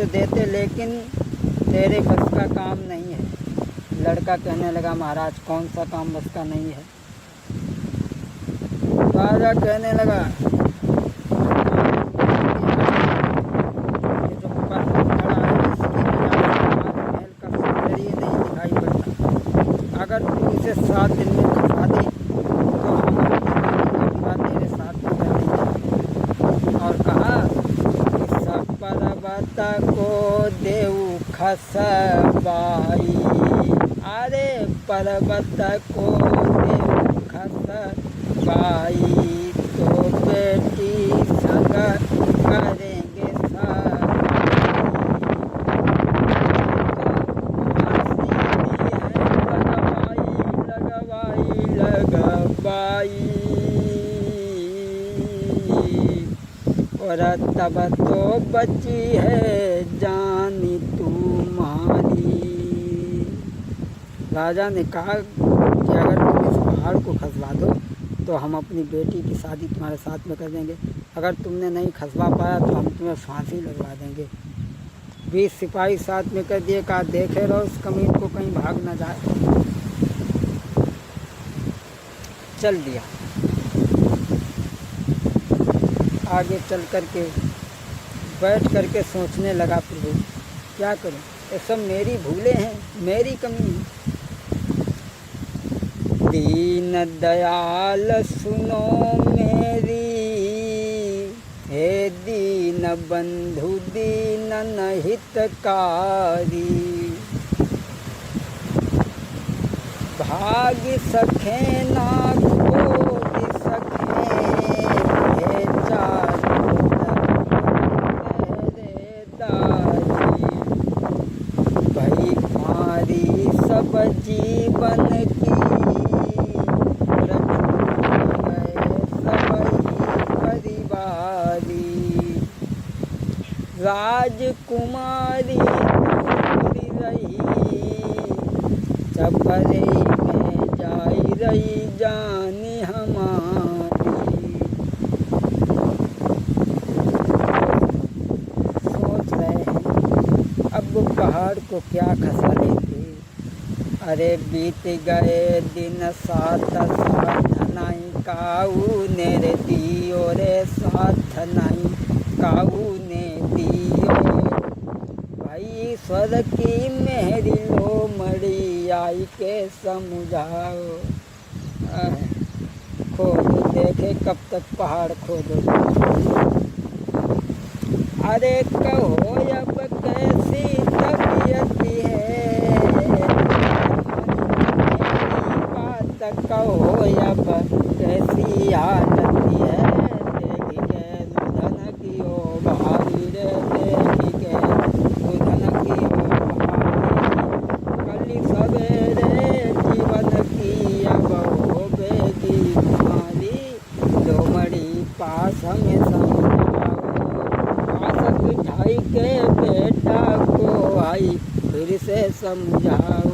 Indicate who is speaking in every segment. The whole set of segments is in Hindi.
Speaker 1: तो देते, लेकिन तेरे बस का काम नहीं है। लड़का कहने लगा, महाराज कौन सा काम बस का नहीं है? राजा कहने लगा, ये जो पर्वत खड़ा है इसकी वजह से हमारे महल का सौंदर्य नहीं दिखाई पड़ता। अगर तू इसे 7 दिन में खसा दे तो हम अपनी विवाह तेरे साथ में कर देंगे। और कहा कि सब पर्वत को देऊ खसबाई, अरे पर्वत को देऊ खसबाई, तो बेटी संग करेंगे लगवाई। और तब तो बची है जानी तुम्हारी। राजा ने कहा कि अगर तुम इस पहाड़ को खसवा दो तो हम अपनी बेटी की शादी तुम्हारे साथ में कर देंगे। अगर तुमने नहीं खसवा पाया तो हम तुम्हें फांसी लगवा देंगे। 20 सिपाही साथ में कर दिए। कहा देखे रहो उस कमीन को कहीं भाग न जाए। चल दिया। आगे चल कर के बैठ कर के सोचने लगा, प्रभु क्या करूं, ये सब मेरी भूलें हैं, मेरी कमी है। दीन दयाल सुनो मेरी, हे दीन बंधु दीन हितकारी, भाग सखे ना खोज सखे, हे चारों तेरे दारी, भई मारी सब जीवन की, राजकुमारी दूरी रही, चपरे में जाई रही जानी हमारी। सोच रहे हैं अब पहाड़ को क्या खसा लेंगे। अरे बीत गए दिन 7 साथ नहीं काऊ ने रे दियो रे, साथ नहीं काऊ ने दियो, भाई ईश्वर की मेहरी लो मड़ी आई के समझाओ। खोदो देखे कब तक पहाड़ खोदो। अरे कहो अब कैसी तबीयत है, बात कहो अब कैसी हालत है, हमें समझाओ। पास बिठाई के बेटा को आई फिर से समझाओ।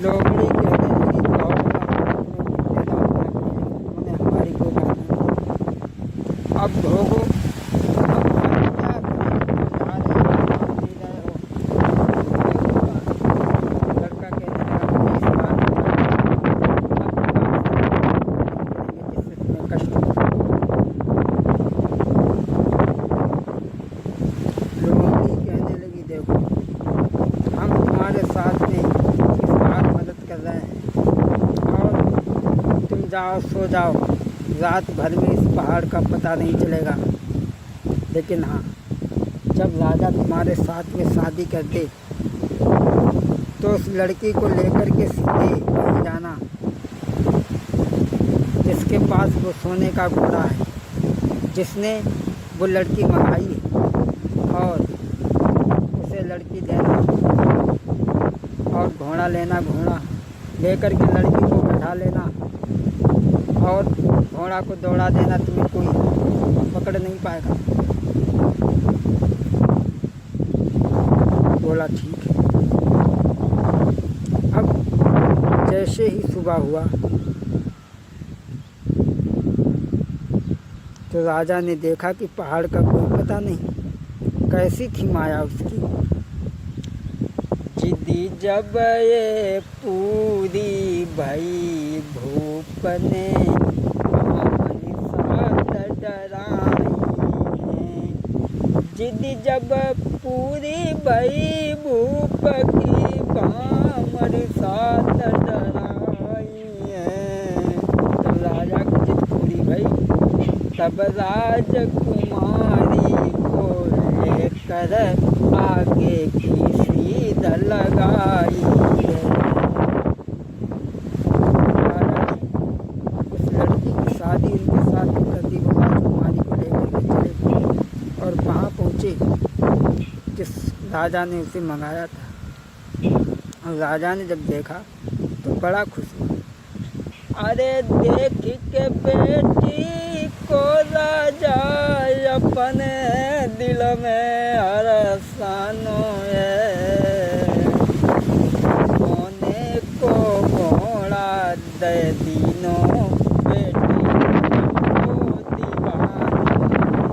Speaker 1: लोमड़ी कहने लगी तुमने हमारी को कहा, अब भोगो। जाओ सो जाओ, रात भर में इस पहाड़ का पता नहीं चलेगा। लेकिन हाँ, जब राजा तुम्हारे साथ में शादी कर दे तो उस लड़की को लेकर के सीधे वहीं जाना जिसके पास वो सोने का घोड़ा है, जिसने वो लड़की मंगाई है, और उसे लड़की देना और घोड़ा लेना। घोड़ा लेकर के लड़की को बैठा लेना और घोड़ा को दौड़ा देना, तुम्हें कोई पकड़ नहीं पाएगा। बोला ठीक है। अब जैसे ही सुबह हुआ तो राजा ने देखा कि पहाड़ का कोई पता नहीं, कैसी थी माया उसकी। जिदी जब ये पूरी भई भूप ने हमारी साथ डराई है। जिदी जब पूरी भई भूप की हमारी साथ डराई है। तब राजा की जिद पूरी भई, तब राजकुमारी को लेकर आगे की सीध लगाई है। उस लड़की की शादी उनके साथ कर दी। वो राजकुमारी को लेकर के चले और वहाँ पहुँचे जिस राजा ने उसे मंगाया था। और राजा ने जब देखा तो बड़ा खुश हुआ। अरे देख के बेटी को राजा अपने दिल में हरसानो है। सोने को घोड़ा दे दीनो बेटी को दीवानी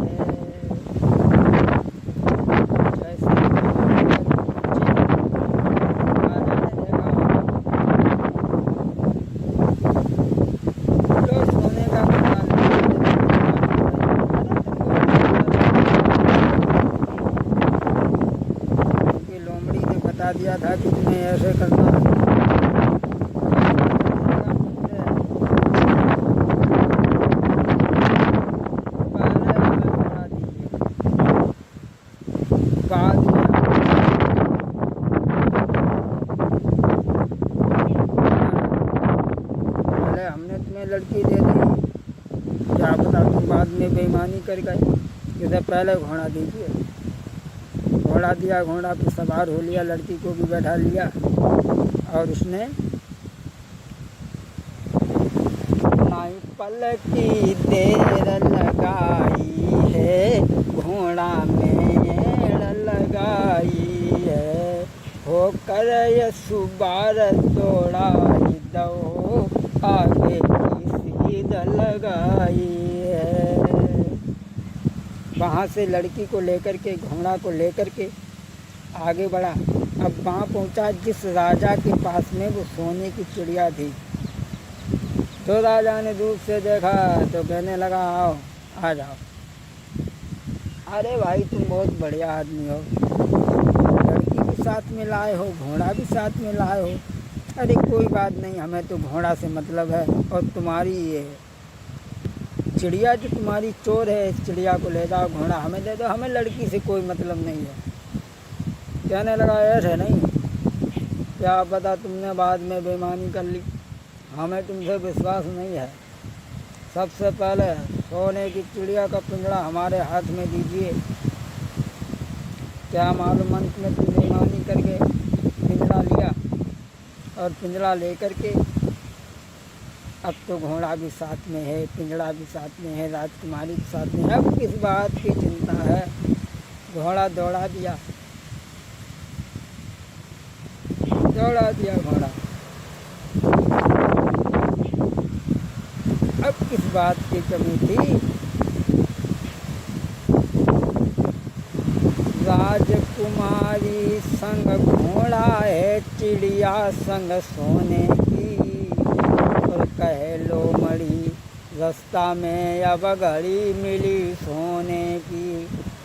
Speaker 1: है। जैसे बता दिया था कि तुम्हें ऐसे करना है। बाद में पहले हमने तुम्हें लड़की दे दी, क्या पता तुम बाद में बेईमानी कर गए। इधर पहले घोड़ा दीजिए। घोड़ा दिया, घोड़ा पे सवार हो लिया, लड़की को भी बैठा लिया और उसने नाई पल की देर लगाई है, घोड़ा में लगाई है। होकर ये सुबार दौड़ाई दो, आगे की सीध लगाई है। वहाँ से लड़की को लेकर के, घोड़ा को लेकर के आगे बढ़ा। अब वहाँ पहुँचा जिस राजा के पास में वो सोने की चिड़िया थी। तो राजा ने दूर से देखा तो कहने लगा, आओ आ जाओ। अरे भाई तुम बहुत बढ़िया आदमी हो, लड़की भी साथ में लाए हो, घोड़ा भी साथ में लाए हो। अरे कोई बात नहीं, हमें तो घोड़ा से मतलब है और तुम्हारी ये चिड़िया जो तुम्हारी चोर है, इस चिड़िया को ले जाओ, घोड़ा हमें दे दो, हमें लड़की से कोई मतलब नहीं है। कहने लगा ऐसे नहीं, क्या पता तुमने बाद में बेईमानी कर ली, हमें तुमसे विश्वास नहीं है। सबसे पहले सोने की चिड़िया का पिंजरा हमारे हाथ में दीजिए। क्या मालूम अंत में तुम बेईमानी करके पिंजरा लिया और पिंजरा लेकर के अब तो घोड़ा भी साथ में है, पिंजरा भी साथ में है, राजकुमारी भी साथ में है। अब किस बात की चिंता है। घोड़ा दौड़ा दिया घोड़ा। अब किस बात की कमी थी। राजकुमारी संग घोड़ा है, चिड़िया संग सोने की। और कह लो मड़ी रास्ता में अब घड़ी मिली सोने की।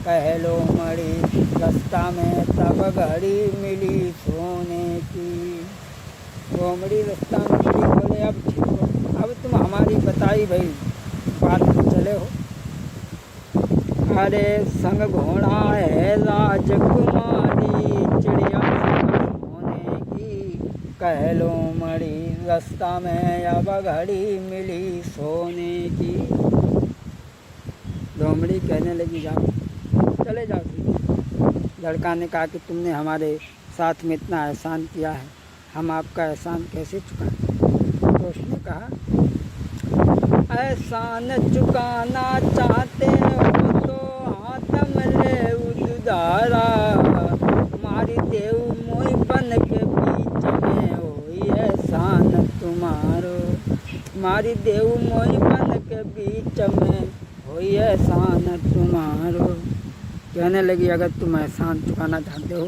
Speaker 1: कह लो मड़ी रास्ता में तब घड़ी मिली सोने की। घोमड़ी रास्ता में मिली, बोले अब ठीक हो, अब तुम हमारी बताई भाई बात में चले हो। अरे संग घोड़ा है राजकुमारी, चिड़िया संग सोने की। कह लो मड़ी रास्ता में अब घड़ी मिली सोने की। घोमड़ी कहने लगी जाओ, चले जाओ। लड़का ने कहा कि तुमने हमारे साथ में इतना एहसान किया है, हम आपका एहसान कैसे चुकाएं। तो उसने कहा, एहसान चुकाना चाहते हो तो हाथ में ले उधारा। मारी देव मोई बन के बीच में होई एहसान तुम्हारो। मारी देव मोई बन के बीच में होई एहसान तुम्हारो। कहने लगी अगर तुम एहसान चुकाना चाहते हो